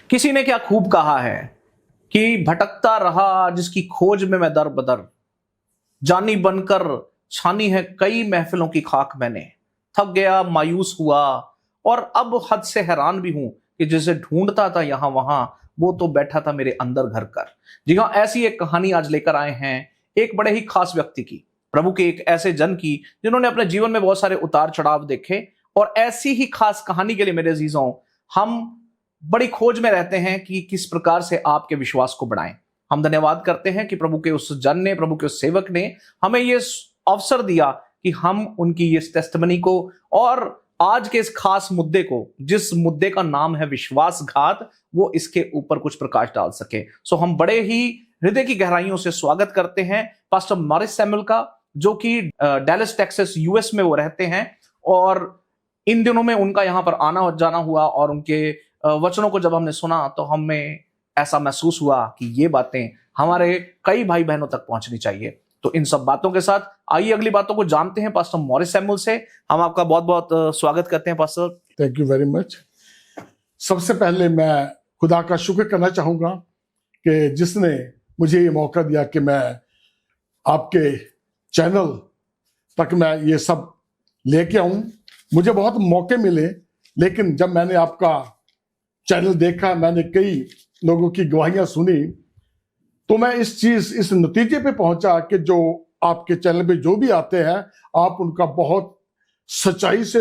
किसी ने क्या खूब कहा है कि भटकता रहा जिसकी खोज में मैं दर बदर, जानी बनकर छानी है कई महफिलों की खाक मैंने, थक गया मायूस हुआ और अब हद से हैरान भी हूं कि जिसे ढूंढता था यहां वहां वो तो बैठा था मेरे अंदर घर कर। जी हाँ, ऐसी एक कहानी आज लेकर आए हैं एक बड़े ही खास व्यक्ति की, प्रभु के एक ऐसे जन की जिन्होंने अपने जीवन में बहुत सारे उतार चढ़ाव देखे। और ऐसी ही खास कहानी के लिए मेरे अजीजों, हम बड़ी खोज में रहते हैं कि किस प्रकार से आपके विश्वास को बढ़ाएं। हम धन्यवाद करते हैं कि प्रभु के उस जन ने, प्रभु के उस सेवक ने हमें ये अवसर दिया कि हम उनकी इस टेस्टिमनी को और आज के इस खास मुद्दे को, जिस मुद्दे का नाम है विश्वासघात, वो इसके ऊपर कुछ प्रकाश डाल सके। सो हम बड़े ही हृदय की गहराइयों से स्वागत करते हैं पास्टर मॉरिस सैमुअल का, जो कि डैलस टेक्सास यूएस में वो रहते हैं। और इन दिनों में उनका यहाँ पर आना जाना हुआ और उनके वचनों को जब हमने सुना तो हमें ऐसा महसूस हुआ कि ये बातें हमारे कई भाई बहनों तक पहुंचनी चाहिए। तो इन सब बातों के साथ आइए अगली बातों को जानते हैं पास्टर मॉरिस सैमुअल से। हम आपका बहुत बहुत स्वागत करते हैं pastor. Thank you very much. सबसे पहले मैं खुदा का शुक्र करना चाहूँगा कि जिसने मुझे ये मौका दिया कि मैं आपके चैनल तक मैं ये सब लेके आऊँ। मुझे बहुत मौके मिले, लेकिन जब मैंने आपका चैनल देखा, मैंने कई लोगों की गवाहियाँ सुनी, तो मैं इस नतीजे पे पहुंचा कि जो आपके चैनल पे जो भी आते हैं, आप उनका बहुत सच्चाई से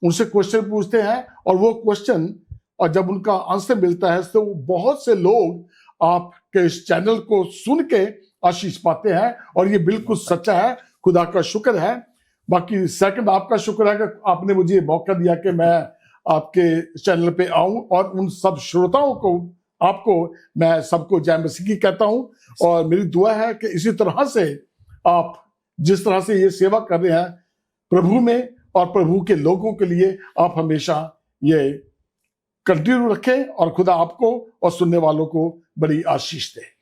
उनसे क्वेश्चन पूछते हैं, और वो क्वेश्चन और जब उनका आंसर मिलता है तो बहुत से लोग आपके इस चैनल को सुन के आशीष पाते हैं, और ये बिल्कुल सच्चा है। खुदा का शुक्र है। बाकी सेकंड आपका शुक्र है कि आपने मुझे मौका दिया कि मैं आपके चैनल पे आऊं, और उन सब श्रोताओं को, आपको मैं सबको जय मसीह की कहता हूं। और मेरी दुआ है कि इसी तरह से आप जिस तरह से ये सेवा कर रहे हैं प्रभु में और प्रभु के लोगों के लिए, आप हमेशा ये कंटिन्यू रखें, और खुदा आपको और सुनने वालों को बड़ी आशीष दे।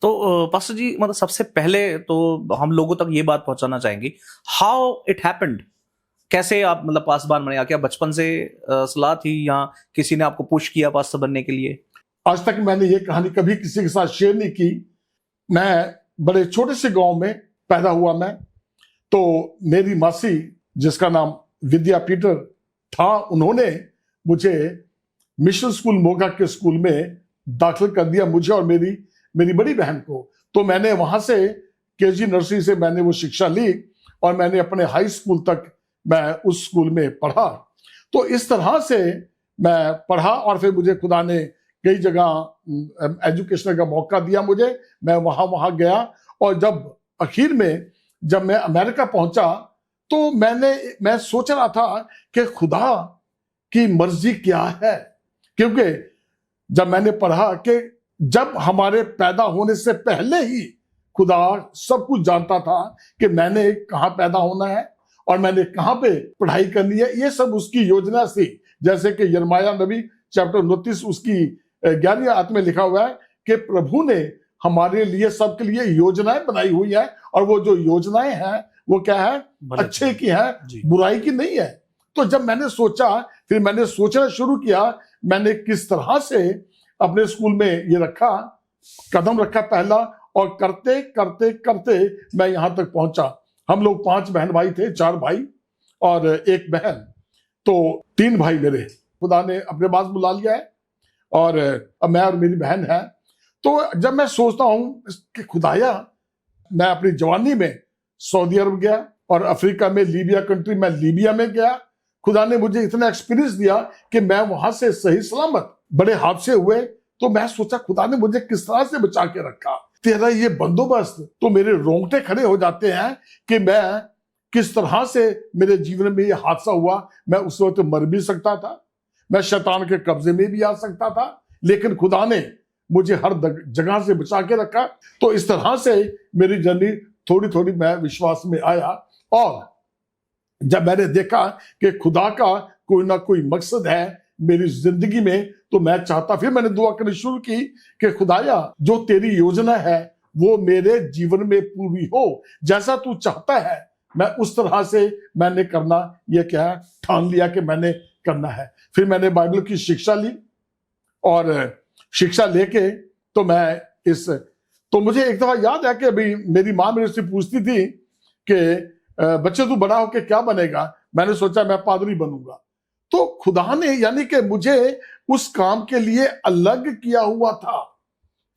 तो पास्टर जी, मतलब सबसे पहले तो हम लोगों तक ये बात पहुंचाना चाहेंगे, हाउ इट हैपेंड, कैसे आप मतलब पासबान बने? क्या बचपन से सलाह थी या किसी ने आपको पुश किया पास्टर बनने के लिए? आज तक मैंने ये कहानी कभी किसी के साथ शेयर नहीं की। मैं बड़े छोटे से गांव में पैदा हुआ। मैं तो मेरी मासी, जिसका नाम विद्या पीटर था, उन्होंने मुझे मिशन स्कूल मोगा के स्कूल में दाखिल कर दिया, मुझे और मेरी बड़ी बहन को। तो मैंने वहां से केजी नर्सरी से मैंने वो शिक्षा ली, और मैंने अपने हाई स्कूल तक मैं उस स्कूल में पढ़ा। तो इस तरह से मैं पढ़ा, और फिर मुझे खुदा ने कई जगह एजुकेशन का मौका दिया मुझे। मैं वहां गया, और जब आखिर में जब मैं अमेरिका पहुंचा तो मैं सोच रहा था कि खुदा की मर्जी क्या है, क्योंकि जब मैंने पढ़ा कि जब हमारे पैदा होने से पहले ही खुदा सब कुछ जानता था कि मैंने कहाँ पैदा होना है और मैंने कहाँ पे पढ़ाई करनी है, ये सब उसकी योजना थी। जैसे कि यिर्मयाह नबी चैप्टर 29 उसकी 11वीं आयत में लिखा हुआ है कि प्रभु ने हमारे लिए, सबके लिए योजनाएं बनाई हुई है, और वो जो योजनाएं हैं वो क्या है? अच्छे की है, बुराई की नहीं है। तो जब मैंने सोचा, फिर मैंने सोचना शुरू किया, मैंने किस तरह से अपने स्कूल में ये रखा, कदम रखा पहला, और करते करते करते मैं यहां तक पहुंचा। हम लोग 5 बहन भाई थे, 4 भाई और 1 बहन, तो 3 भाई मेरे खुदा ने अपने पास बुला लिया है, और अब मैं और मेरी बहन है। तो जब मैं सोचता हूं कि खुदाया, मैं अपनी जवानी में सऊदी अरब गया, और अफ्रीका में लीबिया कंट्री, मैं लीबिया में गया। खुदा ने मुझे इतना एक्सपीरियंस दिया कि मैं वहां से सही सलामत, बड़े हादसे हुए तो मैं सोचा खुदा ने मुझे किस तरह से बचा के रखा, तेरा ये बंदोबस्त। तो मेरे रोंगटे खड़े हो जाते हैं कि मैं किस तरह से मेरे जीवन में ये हादसा हुआ। मैं उस वक्त मर भी सकता था, मैं शैतान के कब्जे में भी आ सकता था, लेकिन खुदा ने मुझे हर जगह से बचा के रखा। तो इस तरह से मेरी जर्नी थोड़ी थोड़ी मैं विश्वास में आया, और जब मैंने देखा कि खुदा का कोई ना कोई मकसद है मेरी जिंदगी में, तो मैं चाहता, फिर मैंने दुआ करनी शुरू की कि खुदाया, जो तेरी योजना है वो मेरे जीवन में पूरी हो, जैसा तू चाहता है मैं उस तरह से मैंने करना, ये क्या है, ठान लिया कि मैंने करना है। फिर मैंने बाइबल की शिक्षा ली, और शिक्षा लेके तो मैं तो मुझे एक दफा याद है कि अभी मेरी माँ मेरे से पूछती थी कि बच्चे तू बड़ा होके क्या बनेगा, मैंने सोचा मैं पादरी बनूंगा। तो खुदा ने यानी कि मुझे उस काम के लिए अलग किया हुआ था।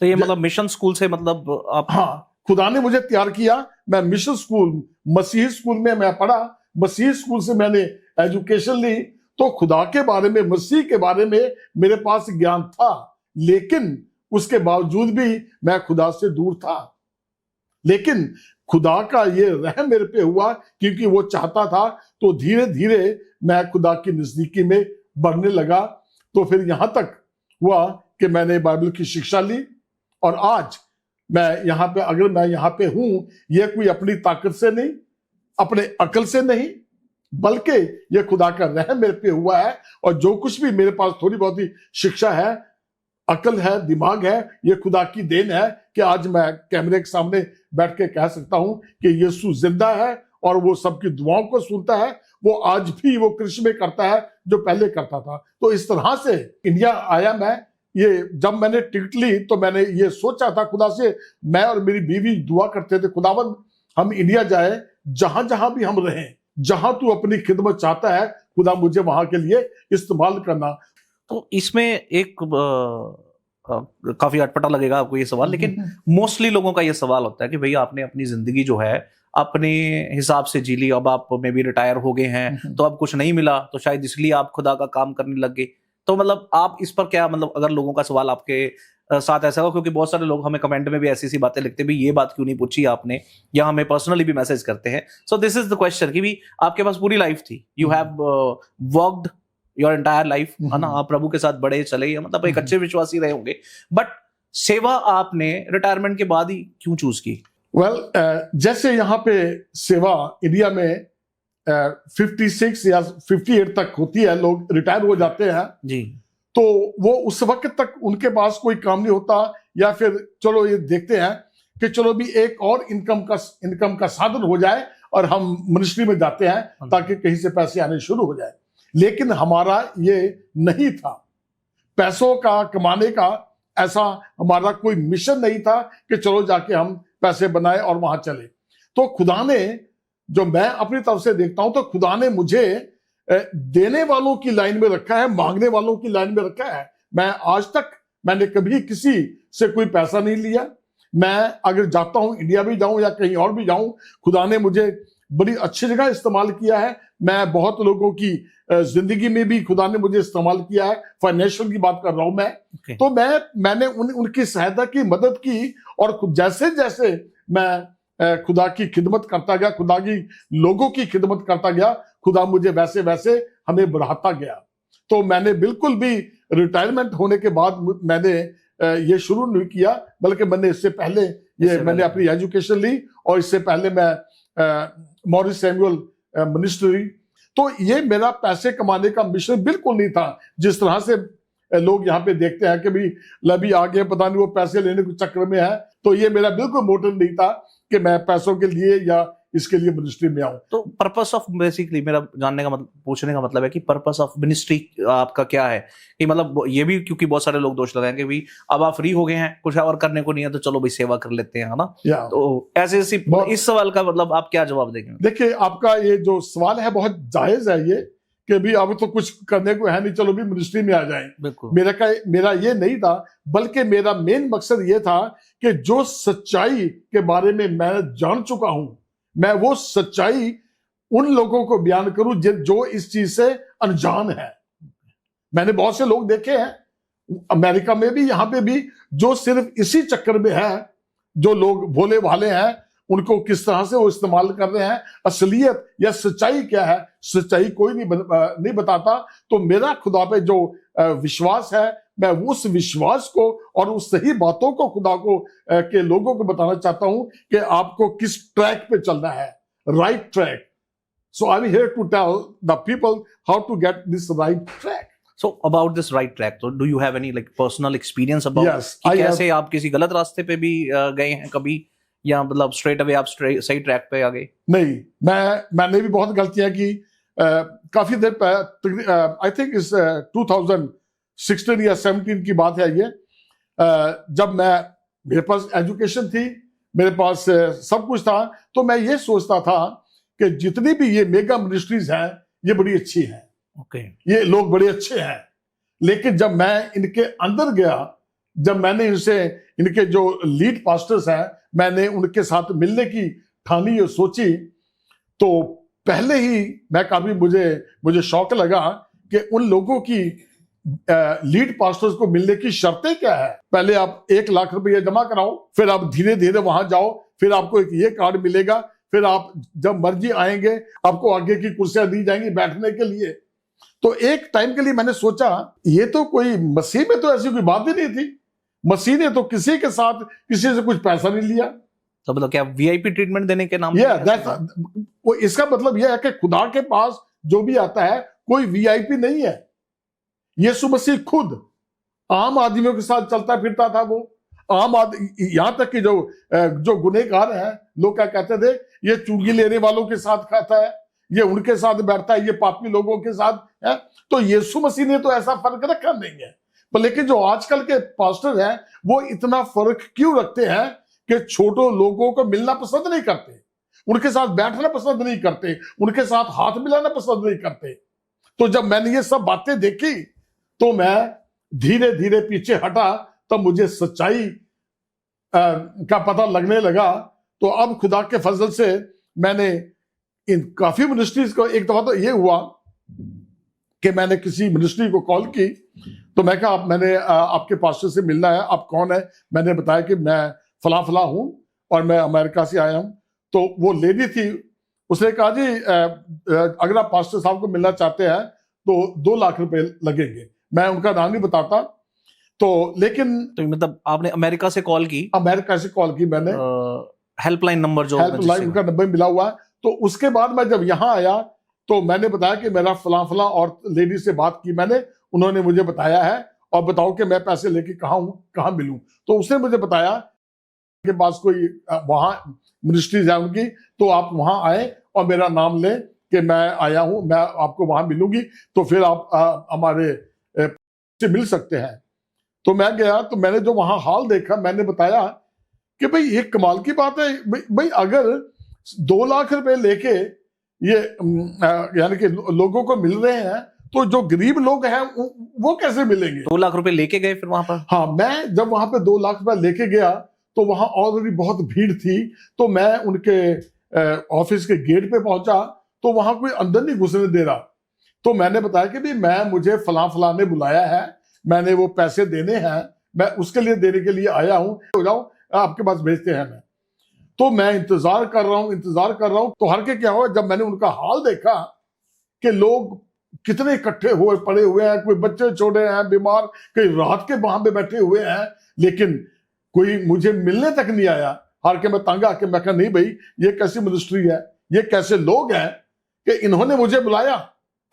तो ये मतलब मिशन स्कूल से मतलब आप? हाँ, खुदा ने मुझे तैयार किया। मैं मिशन स्कूल, मसीही स्कूल में मैं पढ़ा, मसीही स्कूल से मैंने एजुकेशन ली। तो खुदा के बारे में, मसीह के बारे में मेरे पास ज्ञान था, लेकिन उसके बावजूद भी मैं खुदा से दूर था। लेकिन खुदा का ये रहम मेरे पे हुआ क्योंकि वो चाहता था। तो धीरे धीरे मैं खुदा की नजदीकी में बढ़ने लगा। तो फिर यहां तक हुआ कि मैंने बाइबल की शिक्षा ली और आज मैं यहाँ पे, अगर मैं यहाँ पे हूं, ये कोई अपनी ताकत से नहीं, अपने अकल से नहीं, बल्कि ये खुदा का रहम मेरे पे हुआ है। और जो कुछ भी मेरे पास थोड़ी बहुत ही शिक्षा है, अकल है, दिमाग है, ये खुदा की देन है कि आज मैं कैमरे के सामने बैठ के कह सकता हूं कि यीशु जिंदा है और वो सबकी दुआओं को सुनता है। वो आज भी वो कृष्ण में करता है जो पहले करता था। तो इस तरह से इंडिया आया मैं। ये जब मैंने टिकट ली तो मैंने ये सोचा था खुदा से, मैं और मेरी बीवी दुआ करते थे, खुदावंद हम इंडिया जाए, जहां जहां भी हम रहें, जहां तू अपनी खिदमत चाहता है खुदा मुझे वहां के लिए इस्तेमाल करना। तो इसमें एक काफी अटपटा लगेगा आपको ये सवाल, लेकिन मोस्टली लोगों का ये सवाल होता है कि भैया आपने अपनी जिंदगी जो है अपने हिसाब से जी ली, अब आप में भी रिटायर हो गए हैं, तो अब कुछ नहीं मिला, तो शायद इसलिए आप खुदा का काम करने लग गए। तो मतलब आप इस पर क्या, मतलब अगर लोगों का सवाल आपके साथ ऐसा हो, क्योंकि बहुत सारे लोग हमें कमेंट में भी ऐसी सी बातें लिखते भी, ये बात क्यों नहीं पूछी आपने, या हमें पर्सनली भी मैसेज करते हैं। So this is the question कि भी आपके पास पूरी लाइफ थी, you have worked your entire life, है ना, आप प्रभु के साथ बड़े चले, मतलब एक अच्छे विश्वासी रहे होंगे, बट सेवा आपने रिटायरमेंट के बाद ही क्यों चूज की? जैसे यहाँ पे सेवा इंडिया में 56 या 58 तक होती है, लोग रिटायर हो जाते हैं जी, तो वो उस वक्त तक उनके पास कोई काम नहीं होता, या फिर चलो ये देखते हैं कि चलो भी एक और इनकम का साधन हो जाए और हम मिनिस्ट्री में जाते हैं ताकि कहीं से पैसे आने शुरू हो जाए। लेकिन हमारा ये नहीं था, पैसों का कमाने का ऐसा हमारा कोई मिशन नहीं था कि चलो जाके हम पैसे बनाए और वहां चले। तो खुदा ने, जो मैं अपनी तरफ से देखता हूं, तो खुदा ने मुझे देने वालों की लाइन में रखा है, मांगने वालों की लाइन में रखा है। मैं आज तक मैंने कभी किसी से कोई पैसा नहीं लिया। मैं अगर जाता हूं, इंडिया भी जाऊं या कहीं और भी जाऊं, खुदा ने मुझे बड़ी अच्छी जगह इस्तेमाल किया है। मैं बहुत लोगों की जिंदगी में भी खुदा ने मुझे इस्तेमाल किया है। फाइनेंशियल की बात कर रहा हूं मैं। तो मैंने उनकी सहायता की, मदद की, और जैसे जैसे मैं खुदा की खिदमत करता गया, खुदा की लोगों की खिदमत करता गया, खुदा मुझे वैसे वैसे हमें बढ़ाता गया। तो मैंने बिल्कुल भी रिटायरमेंट होने के बाद मैंने ये शुरू नहीं किया, बल्कि मैंने इससे पहले मैंने अपनी एजुकेशन ली, और इससे पहले मैं मॉरिस सैमुअल मिनिस्ट्री। तो ये मेरा पैसे कमाने का मिशन बिल्कुल नहीं था, जिस तरह से लोग यहाँ पे देखते हैं कि भाई लबी आगे पता नहीं वो पैसे लेने के चक्कर में है। तो ये मेरा बिल्कुल मोटिव नहीं था कि मैं पैसों के लिए या इसके लिए मिनिस्ट्री में आऊं। तो पर्पस ऑफ, बेसिकली मेरा जानने का मतलब, पूछने का मतलब है कि पर्पस ऑफ मिनिस्ट्री आपका क्या है? कि मतलब ये भी, क्योंकि बहुत सारे लोग दोष लगाएंगे भाई अब आप फ्री हो गए हैं, कुछ और करने को नहीं है, तो चलो भाई सेवा कर लेते हैं, है ना। तो ऐसे इस सवाल का मतलब आप क्या जवाब देंगे? देखिए, आपका ये जो सवाल है बहुत जायज है, ये कि भी अब तो कुछ करने को है नहीं, चलो भी मिनिस्ट्री में आ जाएं। मेरा ये नहीं था, बल्कि मेरा मेन मकसद ये था कि जो सच्चाई के बारे में मैं जान चुका हूं, मैं वो सच्चाई उन लोगों को बयान करूं जो इस चीज से अनजान है। मैंने बहुत से लोग देखे हैं अमेरिका में भी, यहां पे भी, जो सिर्फ इसी चक्कर में है, जो लोग भोले भाले हैं, उनको किस तरह से वो इस्तेमाल कर रहे हैं। असलियत या सच्चाई क्या है, सच्चाई कोई नहीं बताता। तो मेरा खुदा पे जो विश्वास है, मैं उस विश्वास को और उस सही बातों को खुदा को के लोगों को बताना चाहता हूं कि आपको किस ट्रैक पे चलना है, right track. So I am here to tell the people how to get this right track. So about this right track, so do you have any like personal experience about कि कैसे आप किसी गलत रास्ते पे भी गए हैं कभी, या मतलब स्ट्रेट अवे आप सही ट्रैक पे आ गए? नहीं, मैंने भी बहुत गलतियां की। काफी देर आई थिंक इस 16 या 17 की बात है ये। जब मेरे पास एजुकेशन थी, मेरे पास सब कुछ था, तो मैं ये सोचता था कि जितनी भी ये मेगा मिनिस्ट्रीज हैं ये बड़ी अच्छी हैं, ओके, ये लोग बड़े अच्छे हैं। लेकिन जब मैं इनके अंदर गया, जब मैंने इनके जो लीड पास्टर्स हैं, मैंने उनके साथ मिलने की ठानी और सोची, तो पहले ही मैं काफी मुझे शौक लगा कि उन लोगों की लीड पास्टर्स को मिलने की शर्तें क्या है। पहले आप 1 लाख रुपए जमा कराओ, फिर आप धीरे धीरे वहां जाओ, फिर आपको एक ये कार्ड मिलेगा, फिर आप जब मर्जी आएंगे आपको आगे की कुर्सियां दी जाएंगी बैठने के लिए। तो एक टाइम के लिए मैंने सोचा ये तो कोई, मसीह में तो ऐसी कोई बात ही नहीं थी। मसीह ने तो किसी के साथ किसी से कुछ पैसा नहीं लिया। तो मतलब क्या वीआईपी ट्रीटमेंट देने के नाम वो इसका मतलब यह है कि खुदा के पास जो भी आता है कोई वीआईपी नहीं है। यीशु मसीह खुद आम आदमियों के साथ चलता फिरता था। वो आम आदमी, यहां तक कि जो गुनहगार हैं, लोग क्या कहते थे, ये चुंगी लेने वालों के साथ खाता है, ये उनके साथ बैठता है, ये पापी लोगों के साथ है। तो यीशु मसीह ने तो ऐसा फर्क रखा नहीं है। पर लेकिन जो आजकल के पास्टर हैं वो इतना फर्क क्यों रखते हैं कि छोटों लोगों को मिलना पसंद नहीं करते, उनके साथ बैठना पसंद नहीं करते, उनके साथ हाथ मिलाना पसंद नहीं करते। तो जब मैंने ये सब बातें देखी तो मैं धीरे धीरे पीछे हटा, तब मुझे सच्चाई का पता लगने लगा। तो अब खुदा के फजल से मैंने इन काफी मिनिस्ट्रीज को, एक दफा तो ये हुआ कि मैंने किसी मिनिस्ट्री को कॉल की, तो मैं कहा मैंने आपके पास्टर से मिलना है, आप कौन है। मैंने बताया कि मैं फला फला हूं और मैं अमेरिका से आया हूं। तो वो लेडी थी, उसने कहा जी अगर आप पास्टर साहब को मिलना चाहते हैं तो 2 लाख रुपए लगेंगे। मैं उनका नाम नहीं बताता। तो लेकिन तो मतलब आपने अमेरिका से कॉल की? अमेरिका से कॉल की मैंने, हेल्पलाइन नंबर जो हेल्पलाइन उनका नंबर मिला हुआ है। तो उसके बाद मैं जब यहाँ आया तो मैंने बताया कि मेरा फला फला और लेडी से बात की मैंने, उन्होंने मुझे बताया है और बताओ कि मैं पैसे लेके कहाँ मिलूं। तो उसने मुझे बताया के पास कोई वहां मिनिस्ट्रीज है उनकी, तो आप वहां आए और मेरा नाम लें कि मैं आया हूं, मैं आपको वहां मिलूंगी, तो फिर आप हमारे से मिल सकते हैं। तो मैं गया, तो मैंने जो वहां हाल देखा, मैंने बताया कि भाई ये कमाल की बात है। भाई अगर 2 लाख रुपए लेके ये यानी कि लोगों को मिल रहे हैं, तो जो गरीब लोग हैं वो कैसे मिलेंगे। 2 लाख रुपए लेके गए फिर वहां पर? हाँ, मैं जब वहां पे 2 लाख रुपए लेके गया तो वहां ऑलरेडी बहुत भीड़ थी। तो मैं उनके ऑफिस के गेट पे पहुंचा तो वहां कोई अंदर नहीं घुसने दे रहा। तो मैंने बताया कि भाई मुझे फला ने बुलाया है, मैंने वो पैसे देने हैं, मैं उसके लिए देने के लिए आया हूं, हो जाओ आपके पास भेजते हैं। मैं तो मैं इंतजार कर रहा हूं। तो हर के क्या हुआ, जब मैंने उनका हाल देखा कि लोग कितने इकट्ठे हुए पड़े हुए हैं, कोई बच्चे छोटे हैं, बीमार, कई रात के वहां पे बैठे हुए हैं, लेकिन कोई मुझे मिलने तक नहीं आया। हार के मैं तंग आके मैं कहा नहीं भाई ये कैसी मिनिस्ट्री है, ये कैसे लोग हैं कि इन्होंने मुझे बुलाया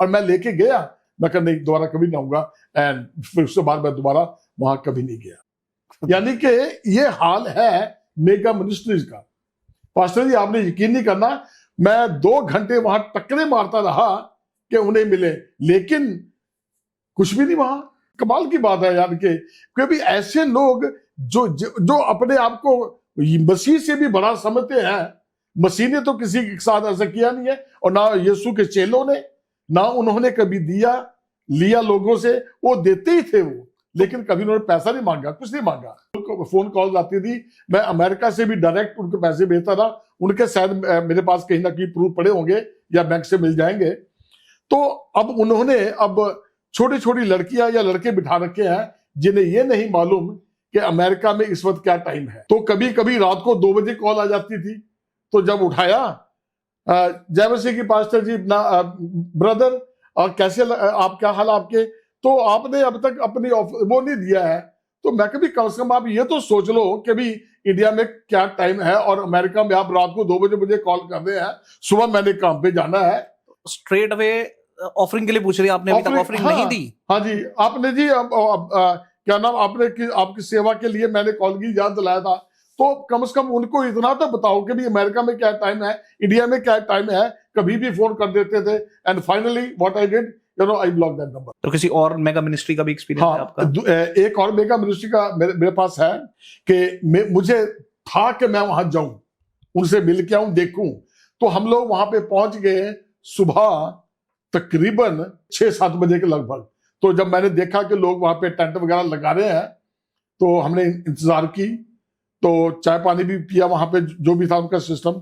और मैं लेके गया। मैं कहा नहीं, दोबारा कभी ना आऊंगा। एंड फिर उसके बाद मैं दोबारा वहां कभी नहीं गया। यानी कि ये हाल है मेगा मिनिस्ट्रीज का। पास्टर जी आपने यकीन नहीं करना, मैं 2 घंटे वहां टक्करे मारता रहा कि उन्हें मिले, लेकिन कुछ भी नहीं वहां। कमाल की बात है यार कि क्योंकि ऐसे लोग जो अपने आप को मसीह से भी बड़ा समझते हैं। मसीह ने तो किसी के साथ ऐसा किया नहीं है, और ना यीशु के चेलों ने, ना उन्होंने कभी लिया लोगों से। वो देते ही थे वो, लेकिन कभी उन्होंने पैसा नहीं मांगा, कुछ नहीं मांगा। फोन कॉल आती थी, मैं अमेरिका से भी डायरेक्ट उनको पैसे भेजता था। उनके शायद मेरे पास कहीं ना कहीं प्रूफ पड़े होंगे या बैंक से मिल जाएंगे। तो अब उन्होंने छोटी छोटी लड़कियां या लड़के बिठा रखे हैं जिन्हें ये नहीं मालूम कि अमेरिका में इस वक्त क्या टाइम है। तो कभी कभी रात को 2 बजे कॉल आ जाती थी, तो जब उठाया, जय मसीह की पास्टर जी, ब्रदर और कैसे आप, क्या हाल आपके, तो आपने अब तक अपनी वो नहीं दिया है। तो मैं कभी कम से कम आप ये तो सोच लो कि भी इंडिया में क्या टाइम है और अमेरिका में आप रात को 2 बजे मुझे कॉल कर रहे हैं, सुबह मैंने काम पे जाना है। स्ट्रेट अवे ऑफरिंग के लिए पूछ रही है आपने? अभी तक ऑफरिंग नहीं दी? हाँ जी, आपने जी क्या नाम, आपकी सेवा के लिए मैंने कॉल की, याद दिलाया था। तो कम से कम उनको इतना तो बताओ कि भी अमेरिका में क्या टाइम है, इंडिया में क्या टाइम है। कभी भी फोन कर देते थे। And finally what I did, I block that number. तो किसी और मेगा मिनिस्ट्री का भी एक्सपीरियंस है हाँ, आपका? एक और मेगा मिनिस्ट्री का मेरे पास है कि मुझे था कि मैं वहां जाऊं, उनसे मिल के आऊं, देखूं। तो हम लोग वहां पे पहुंच गए सुबह तकरीबन 6-7 बजे के लगभग। तो जब मैंने देखा कि लोग वहां पे टेंट वगैरह लगा रहे हैं, तो हमने इंतजार की, तो चाय पानी भी पिया वहां पे, जो भी था उनका सिस्टम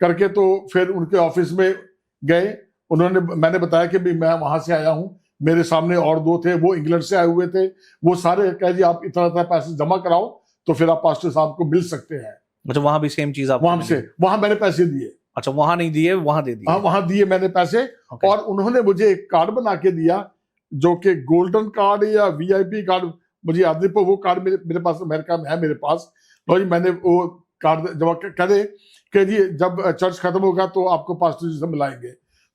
करके। तो फिर उनके ऑफिस में गए, मैंने बताया कि भी मैं वहां से आया हूं, मेरे सामने और दो थे, वो इंग्लैंड से आए हुए थे। वो सारे कह जी आप इतना इतना पैसे जमा कराओ तो फिर आप पास्टर साहब को मिल सकते हैं। अच्छा, वहां भी सेम चीज आपको मिली? वहां मैंने पैसे दिए। अच्छा, वहां नहीं दिए, वहां दे दिए? हाँ, वहां दिए मैंने पैसे। Okay. और उन्होंने मुझे एक कार्ड बना के दिया, जो कि गोल्डन कार्ड या वीआईपी कार्ड मुझे याद नहीं, पर वो कार्ड मेरे पास अमेरिका में है मेरे पास। तो जी मैंने वो कार्ड जब कह दे कि जी जब चर्च खत्म होगा तो आपको पास्टर जी से मिलाएंगे।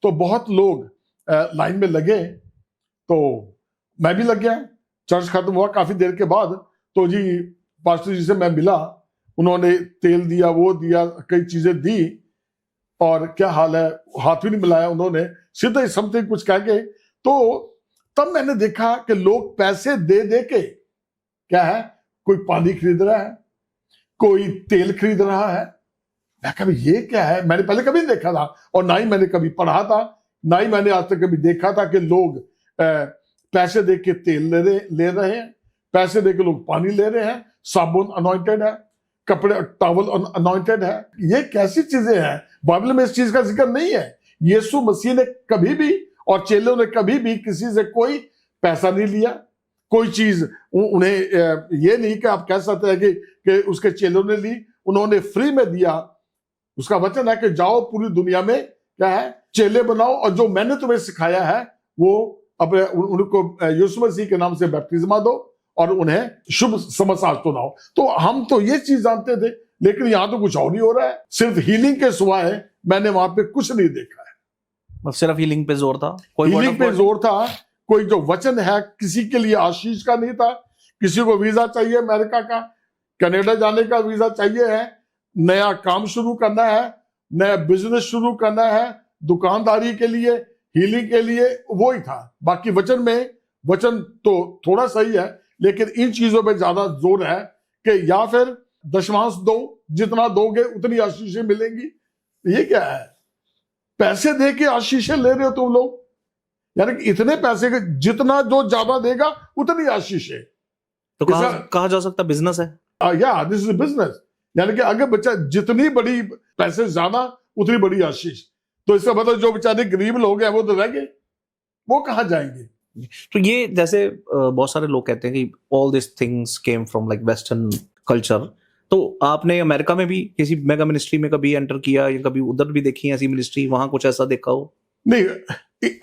तो बहुत लोग लाइन में लगे, तो मैं भी लग गया। चर्च खत्म हुआ काफी देर के बाद, तो जी पास्टर जी से मैं मिला, उन्होंने तेल दिया, वो दिया, कई चीजें दी, और क्या हाल है, हाथ भी नहीं मिलाया उन्होंने, सीधा ही समथिंग कुछ कह के। तो तब मैंने देखा कि लोग पैसे दे दे के क्या है, कोई पानी खरीद रहा है, कोई तेल खरीद रहा है। मैं कभी ये क्या है, मैंने पहले कभी नहीं देखा था, और ना ही मैंने कभी पढ़ा था, ना ही मैंने आज तक कभी देखा था कि लोग पैसे दे के तेल ले रहे हैं, पैसे दे के लोग पानी ले रहे हैं, साबुन अनॉइंटेड है, कपड़े टॉवल अनॉइंटेड है। ये कैसी चीजें हैं? बाइबल में इस चीज का जिक्र नहीं है। यीशु मसीह ने कभी भी और चेलों ने कभी भी किसी से कोई पैसा नहीं लिया, कोई चीज उन्हें ये नहीं कि आप कह सकते हैं कि उसके चेलों ने ली, उन्होंने फ्री में दिया। उसका वचन है कि जाओ पूरी दुनिया में क्या है, चेले बनाओ, और जो मैंने तुम्हें सिखाया है वो अपने उनको यीशु मसीह के नाम से बैप्टिज्मा दो और उन्हें शुभ समाचार सुनाओ। तो हम तो ये चीज जानते थे, लेकिन यहां तो कुछ और ही हो रहा है। सिर्फ हीलिंग के सिवाय मैंने वहां पे कुछ नहीं देखा है। बस सिर्फ हीलिंग पे जोर था? कोई हीलिंग पे जोर था, कोई जो वचन है किसी के लिए आशीष का नहीं था। किसी को वीजा चाहिए अमेरिका का, कनाडा जाने का वीजा चाहिए है, नया काम शुरू करना है, नया बिजनेस शुरू करना है, दुकानदारी के लिए, हीलिंग के लिए, वो ही था। बाकी वचन तो थोड़ा सही है, लेकिन इन चीजों पे ज्यादा जोर है कि या फिर दशमांश दो, जितना दोगे उतनी आशीषें मिलेंगी। ये क्या है? पैसे दे के आशीषें ले रहे हो तुम लोग, यानी कि इतने पैसे के जितना जो ज्यादा देगा उतनी आशीषें। तो कहा जा सकता बिजनेस है? या दिस इज बिजनेस, यानी कि अगर बच्चा जितनी बड़ी पैसे ज्यादा उतनी बड़ी आशीष। तो इसका मतलब जो बेचारे गरीब लोग हैं वो तो रह गए, वो कहाँ जाएंगे? तो ये जैसे बहुत सारे लोग कहते हैं कि all this things came from like western culture. तो आपने अमेरिका में भी किसी मेगा मिनिस्ट्री में कभी एंटर किया, या कभी उधर भी देखी है ऐसी मिनिस्ट्री, वहां कुछ ऐसा देखा हो? नहीं,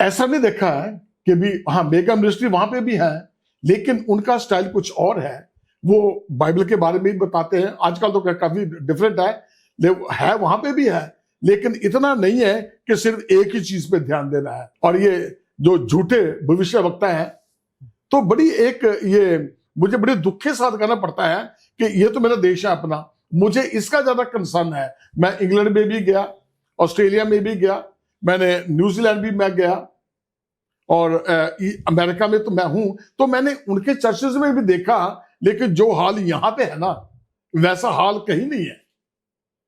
ऐसा नहीं देखा है कि भी हाँ मेगा मिनिस्ट्री वहां पे भी है, लेकिन उनका स्टाइल कुछ और है। वो बाइबल के बारे में भी बताते हैं, आजकल तो काफी डिफरेंट है वहां पे भी है, लेकिन इतना नहीं है कि सिर्फ एक ही चीज पे ध्यान देना है। और ये जो झूठे भविष्य वक्ता है, तो बड़ी एक ये मुझे बड़े दुख के साथ कहना पड़ता है कि ये तो मेरा देश है अपना, मुझे इसका ज्यादा कंसर्न है। मैं इंग्लैंड में भी गया, ऑस्ट्रेलिया में भी गया, मैंने न्यूजीलैंड भी मैं गया, और अमेरिका में तो मैं हूं। तो मैंने उनके चर्चेस में भी देखा, लेकिन जो हाल यहाँ पे है ना, वैसा हाल कहीं नहीं है।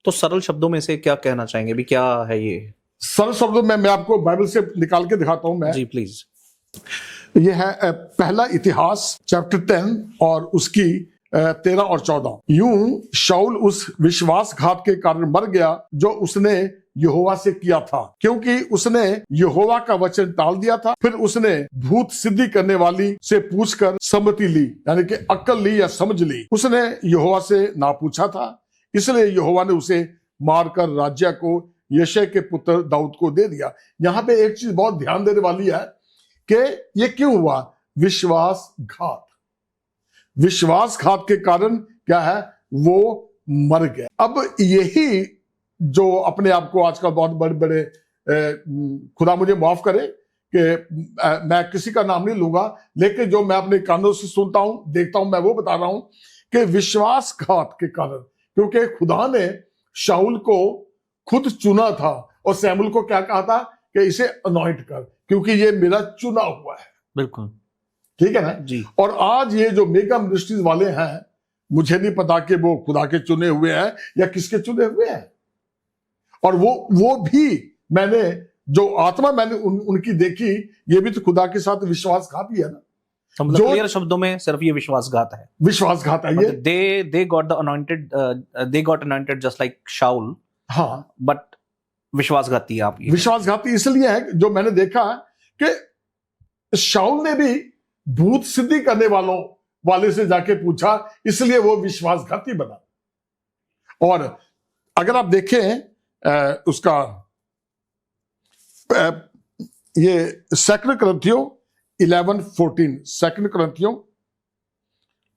तो सरल शब्दों में से क्या कहना चाहेंगे भी, क्या है ये? सरल शब्दों में मैं आपको बाइबल से निकाल के दिखाता हूं मैं। जी प्लीज। ये है पहला इतिहास चैप्टर 10 और उसकी 13 और 14। यूं शाऊल उस विश्वासघात के कारण मर गया जो उसने यहोवा से किया था, क्योंकि उसने यहोवा का वचन टाल दिया था। फिर उसने भूत सिद्धि करने वाली से पूछकर सम्मति ली, यानी कि अक्ल ली या समझ ली। उसने यहोवा से ना पूछा था, इसलिए यहोवा ने उसे मारकर राज्य को यशै के पुत्र दाऊद को दे दिया। यहाँ पे एक चीज बहुत ध्यान देने वाली है कि ये क्यों हुआ? विश्वासघात। विश्वासघात के कारण क्या है, वो मर गया। अब यही जो अपने आप को आजकल बहुत बड़े बड़े खुदा मुझे माफ करे कि मैं किसी का नाम नहीं लूंगा, लेकिन जो मैं अपने कानों से सुनता हूं, देखता हूं, मैं वो बता रहा हूं कि विश्वासघात के कारण, क्योंकि खुदा ने शाऊल को खुद चुना था और सैमुअल को क्या कहा था कि इसे अनॉइंट कर, क्योंकि ये मेरा चुना हुआ है। बिल्कुल ठीक है ना जी। और आज ये जो मेगा मिनिस्ट्रीज वाले हैं, मुझे नहीं पता कि वो खुदा के चुने हुए हैं या किसके चुने हुए हैं। और वो भी मैंने जो आत्मा मैंने उनकी देखी, ये भी तो खुदा के साथ विश्वासघाती है ना। तो मतलब क्लियर शब्दों में सिर्फ ये विश्वासघात है। विश्वासघात है ये। they got the anointed, they got anointed just like Shaul। हाँ, बट विश्वासघाती है आप ये। विश्वासघाती इसलिए है जो मैंने देखा कि शाऊल ने भी भूत सिद्धि करने वाले से जाके पूछा, इसलिए वो विश्वासघाती बना। और अगर आप देखें उसका ये 2 कुरिन्थियों 11:14, 2 कुरिन्थियों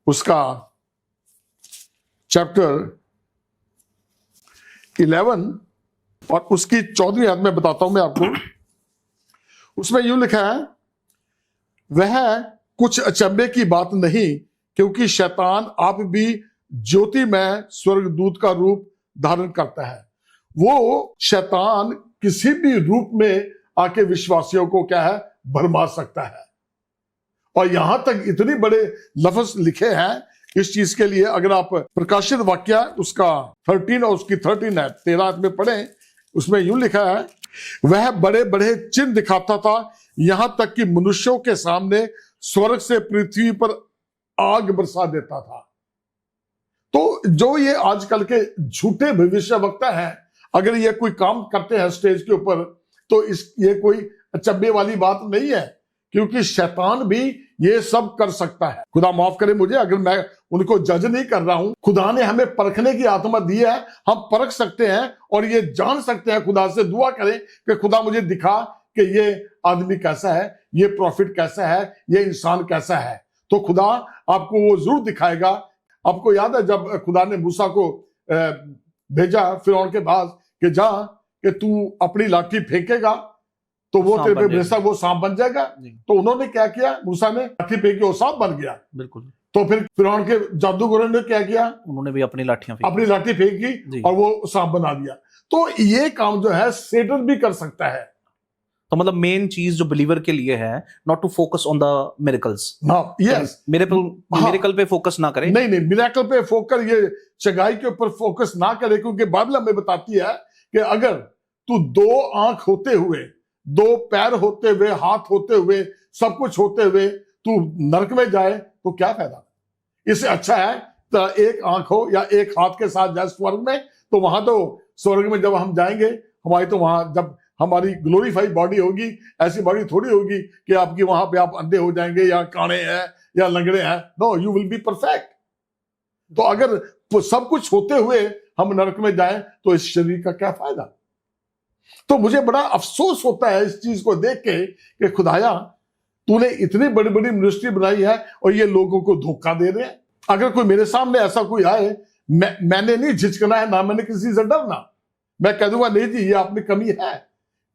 उसका चैप्टर 11 और उसकी 14वीं आयत में बताता हूं मैं आपको। उसमें यूं लिखा है, वह कुछ अचंभे की बात नहीं, क्योंकि शैतान आप भी ज्योतिमय स्वर्गदूत का रूप धारण करता है। वो शैतान किसी भी रूप में आके विश्वासियों को क्या है, भरमा सकता है। और यहां तक इतने बड़े लफ्ज लिखे हैं इस चीज के लिए। अगर आप प्रकाशित वाक्य उसका 13 और उसकी 13 है 13 में पढ़ें, उसमें यूं लिखा है, वह बड़े बड़े चिन्ह दिखाता था, यहां तक कि मनुष्यों के सामने स्वर्ग से पृथ्वी पर आग बरसा देता था। तो जो ये आजकल के झूठे भविष्यवक्ता हैं, अगर ये कोई काम करते हैं स्टेज के ऊपर, तो ये कोई अचंभे वाली बात नहीं है, क्योंकि शैतान भी ये सब कर सकता है। खुदा माफ करे मुझे अगर मैं उनको जज नहीं कर रहा हूं। खुदा ने हमें परखने की आत्मा दी है, हम परख सकते हैं और ये जान सकते हैं। खुदा से दुआ करें कि खुदा मुझे दिखा कि ये आदमी कैसा है, ये प्रॉफिट कैसा है, ये इंसान कैसा है। तो खुदा आपको वो जरूर दिखाएगा। आपको याद है जब खुदा ने मूसा को भेजा फिरौन के पास कि जा कि तू अपनी लाठी फेंकेगा तो वो तेरे पे बेशक वो सांप बन जाएगा। तो उन्होंने क्या किया, मूसा ने लाठी फेंकी, वो सांप बन गया। बिल्कुल। तो फिर फिरौन के जादूगरों ने क्या किया, उन्होंने भी अपनी लाठी फेंकी और वो सांप बना दिया। तो ये काम जो है सेटन भी कर सकता है। तो मतलब मेन चीज जो बिलीवर के लिए है, not to focus on the miracles. Yes, miracle पे फोकस ना करें। नहीं, मिरेकल पे फोकस, ये चगाई के ऊपर फोकस ना करे, क्योंकि बाइबल हमें बताती है कि अगर तू 2 आंख होते हुए, 2 पैर होते हुए, हाथ होते हुए, सब कुछ होते हुए तू नरक में जाए तो क्या फायदा। इससे अच्छा है तो 1 आंख हो या 1 हाथ के साथ जाए स्वर्ग में। तो वहां तो स्वर्ग में जब हम जाएंगे, हमारी तो वहां जब हमारी ग्लोरीफाइड बॉडी होगी, ऐसी बॉडी थोड़ी होगी कि आपकी वहां पे आप अंधे हो जाएंगे या काणे हैं या लंगड़े हैं। No, you will be perfect. तो अगर सब कुछ होते हुए हम नरक में जाएं तो इस शरीर का क्या फायदा। तो मुझे बड़ा अफसोस होता है इस चीज को देख के कि खुदाया तूने इतनी बड़ी बड़ी मिनिस्ट्री बनाई है और ये लोगों को धोखा दे रहे हैं। अगर कोई मेरे सामने ऐसा कोई आए, मैंने नहीं झिझकना है, ना मैंने किसी से डरना। मैं कह दूंगा नहीं जी ये आप में कमी है,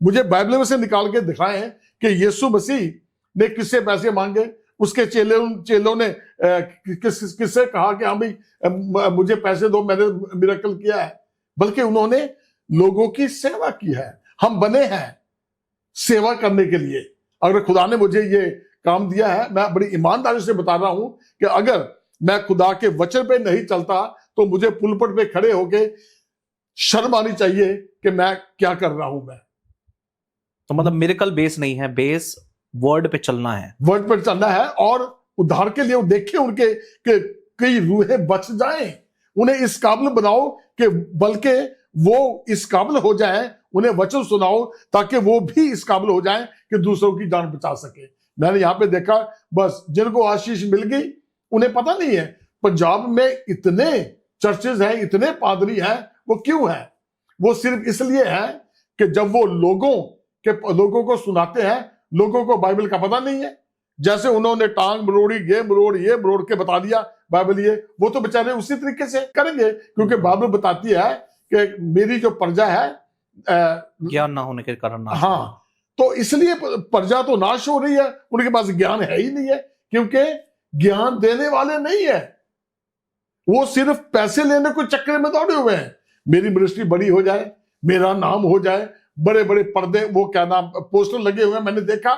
मुझे बाइबल में से निकाल के दिखाएं कि यीशु मसीह ने किससे पैसे मांगे, उसके चेलों ने किससे कहा कि हाँ भाई मुझे पैसे दो, मैंने मिरेकल किया है। बल्कि उन्होंने लोगों की सेवा की है। हम बने हैं सेवा करने के लिए। अगर खुदा ने मुझे ये काम दिया है, मैं बड़ी ईमानदारी से बता रहा हूं कि अगर मैं खुदा के वचन पे नहीं चलता तो मुझे पुलपट पे खड़े होके शर्म आनी चाहिए कि मैं क्या कर रहा हूं। मैं तो मतलब मिरेकल बेस नहीं है, बेस वर्ड पे चलना है, वर्ड पे चलना है। और उद्धार के लिए देखे उनके कि कई रूहें बच जाएं, उन्हें इस काबिल बनाओ कि बल्कि वो इस काबिल हो जाएं, उन्हें वचन सुनाओ ताकि वो भी इस काबिल हो जाएं कि दूसरों की जान बचा सके। मैंने यहां पे देखा बस जिनको आशीष मिल गई उन्हें पता नहीं है। पंजाब में इतने चर्चेज हैं, इतने पादरी हैं, वो क्यों हैं? वो सिर्फ इसलिए है कि जब वो लोगों को सुनाते हैं, लोगों को बाइबल का पता नहीं है। जैसे उन्होंने टांग मरोड़ी, ये मरोड़ के बता दिया बाइबल ये, वो तो बेचारे उसी तरीके से करेंगे, क्योंकि बाइबल बताती है कि मेरी जो प्रजा है ज्ञान ना होने के कारण नाश। हाँ, तो इसलिए प्रजा तो नाश हो रही है, उनके पास ज्ञान है ही नहीं है, क्योंकि ज्ञान देने वाले नहीं है। वो सिर्फ पैसे लेने को चक्कर में दौड़े हुए हैं। मेरी मिनिस्ट्री बड़ी हो जाए, मेरा नाम हो जाए, बड़े बड़े पर्दे, वो क्या नाम, पोस्टर लगे हुए हैं, मैंने देखा।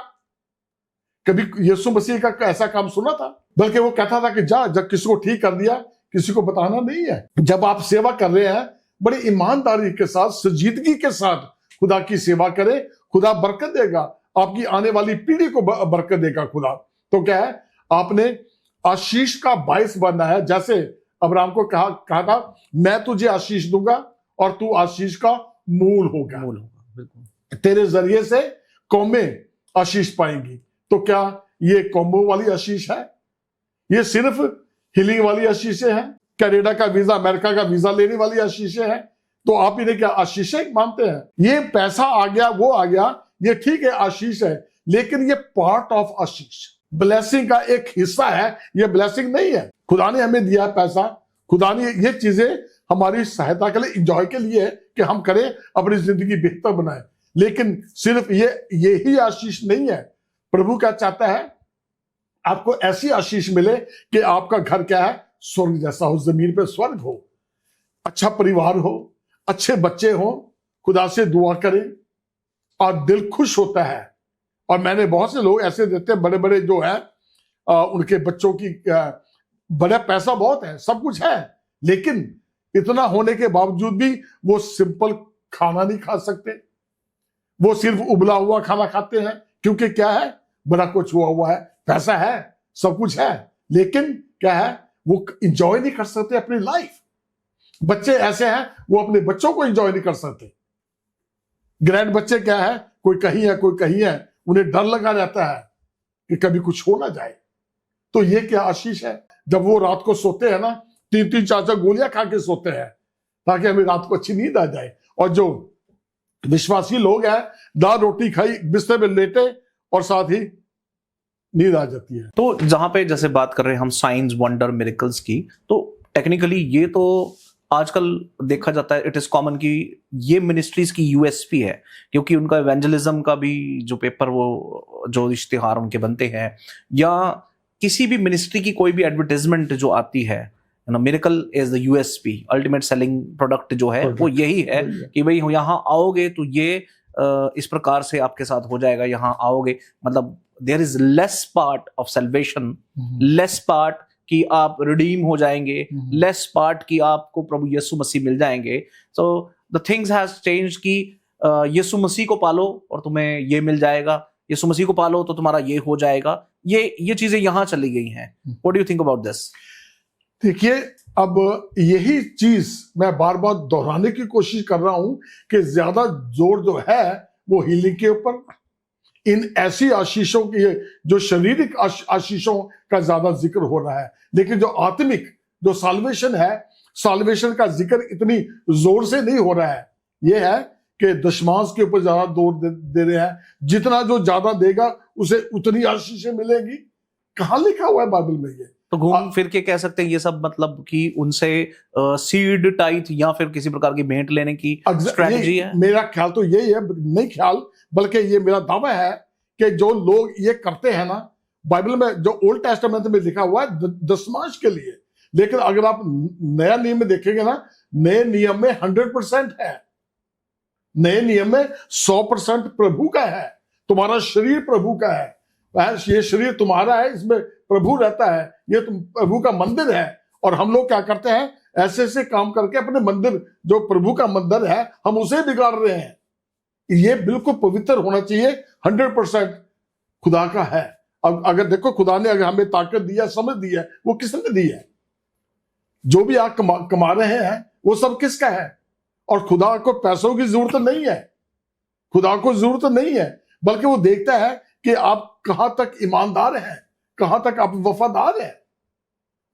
कभी यीशु मसीह का ऐसा काम सुना था? बल्कि वो कहता था कि जा, जब किसी को ठीक कर दिया, किसी को बताना नहीं है। जब आप सेवा कर रहे हैं, बड़ी ईमानदारी के साथ, संजीदगी के साथ खुदा की सेवा करें, खुदा बरकत देगा, आपकी आने वाली पीढ़ी को बरकत देगा खुदा। तो क्या है, आपने आशीष का बायस बनना है। जैसे अब्राहम को कहा था, मैं तुझे आशीष दूंगा और तू आशीष का मूल होगा, बिल्कुल। तेरे जरिए से कौमें आशीष पाएंगी। तो क्या ये कौमों वाली आशीष है? ये सिर्फ हीलिंग वाली आशीषें हैं? कनाडा का वीजा, अमेरिका का वीजा लेने वाली आशीषें हैं? तो आप इन्हें क्या आशीषें मानते हैं? ये पैसा आ गया, वो आ गया, ये ठीक है, आशीष है, लेकिन ये पार्ट ऑफ आशीष, ब्लेसिंग का एक हिस्सा है, ये ब्लेसिंग नहीं है। खुदा ने हमें दिया है पैसा, खुदा ने ये चीजें हमारी सहायता के लिए, इंजॉय के लिए है कि हम करें, अपनी जिंदगी बेहतर बनाए, लेकिन सिर्फ ये ही आशीष नहीं है। प्रभु क्या चाहता है? आपको ऐसी आशीष मिले कि आपका घर क्या है, स्वर्ग जैसा हो, जमीन पे स्वर्ग हो, अच्छा परिवार हो, अच्छे बच्चे हो, खुदा से दुआ करें और दिल खुश होता है। और मैंने बहुत से लोग ऐसे देते हैं, बड़े बड़े जो है उनके बच्चों की बड़ा पैसा बहुत है, सब कुछ है, लेकिन इतना होने के बावजूद भी वो सिंपल खाना नहीं खा सकते, वो सिर्फ उबला हुआ खाना खाते हैं। क्योंकि क्या है, बड़ा कुछ हुआ है, पैसा है, सब कुछ है, लेकिन क्या है, वो इंजॉय नहीं कर सकते अपनी लाइफ। बच्चे ऐसे हैं, वो अपने बच्चों को इंजॉय नहीं कर सकते। ग्रैंड बच्चे क्या है, कोई कहीं है, कोई कहीं है, उन्हें डर लगा रहता है कि कभी कुछ हो ना जाए। तो ये क्या आशीष है? जब वो रात को सोते हैं ना, 3-3 4-4 गोलियां खा के सोते हैं ताकि हमें रात को अच्छी नींद आ जाए। और जो विश्वासी लोग हैं, दाल रोटी खाई, बिस्तर में लेटे और साथ ही नींद आ जाती है। तो जहां पे जैसे बात कर रहे हैं हम साइंस, वंडर, मिरेकल्स की, तो टेक्निकली ये तो आजकल देखा जाता है, इट इज कॉमन कि ये मिनिस्ट्रीज की यूएसपी है, क्योंकि उनका इवेंजलिज्म का भी जो पेपर, वो जो इश्तिहार उनके बनते हैं, या किसी भी मिनिस्ट्री की कोई भी एडवर्टाइजमेंट जो आती है, miracle is the USP, ultimate selling product जो है वो यही है कि भाई यहाँ आओगे तो ये इस प्रकार से आपके साथ हो जाएगा, यहाँ आओगे, मतलब there is less part of salvation, less part कि आप रिडीम हो जाएंगे, लेस पार्ट कि आपको प्रभु यीशु मसीह मिल जाएंगे। So the things has change कि यीशु मसीह को पालो और तुम्हें ये मिल जाएगा, यीशु मसीह को पालो तो तुम्हारा ये हो जाएगा। ये चीजें यहां चली गई हैं। What do you think about this? देखिए, अब यही चीज मैं बार बार दोहराने की कोशिश कर रहा हूं कि ज्यादा जोर जो है वो हीलिंग के ऊपर, इन ऐसी आशीषों की, जो शारीरिक आशीषों का ज्यादा जिक्र हो रहा है, लेकिन जो आत्मिक, जो साल्वेशन है, साल्वेशन का जिक्र इतनी जोर से नहीं हो रहा है। ये है कि दशमांश के ऊपर ज्यादा जोर दे रहे हैं, जितना जो ज्यादा देगा उसे उतनी आशीषें मिलेगी। कहां लिखा हुआ है बाइबल में? ये तो घूम फिर के कह सकते हैं ये सब, मतलब कि उनसे सीड टाइथ या फिर किसी प्रकार की भेंट लेने की स्ट्रेटजी है। मेरा ख्याल तो यही है, नहीं ख्याल बल्कि ये मेरा दावा है कि जो लोग ये करते हैं ना, बाइबल में जो ओल्ड टेस्टामेंट में लिखा हुआ है दशमांश के लिए, लेकिन अगर आप नया नियम में देखेंगे ना, नए नियम में 100% है, नए नियम में 100% प्रभु का है। तुम्हारा शरीर प्रभु का है, ये शरीर तुम्हारा है, इसमें प्रभु रहता है, ये तुम प्रभु का मंदिर है। और हम लोग क्या करते हैं, ऐसे ऐसे काम करके अपने मंदिर, जो प्रभु का मंदिर है, हम उसे बिगाड़ रहे हैं। ये बिल्कुल पवित्र होना चाहिए, 100% खुदा का है। अब अगर देखो, खुदा ने अगर हमें ताकत दी है, समझ दी है, वो किसने दी है? जो भी आप कमा रहे हैं वो सब किसका है? और खुदा को पैसों की जरूरत नहीं है, खुदा को जरूरत नहीं है, बल्कि वो देखता है कि आप कहां तक ईमानदार हैं, कहां तक आप वफादार हैं।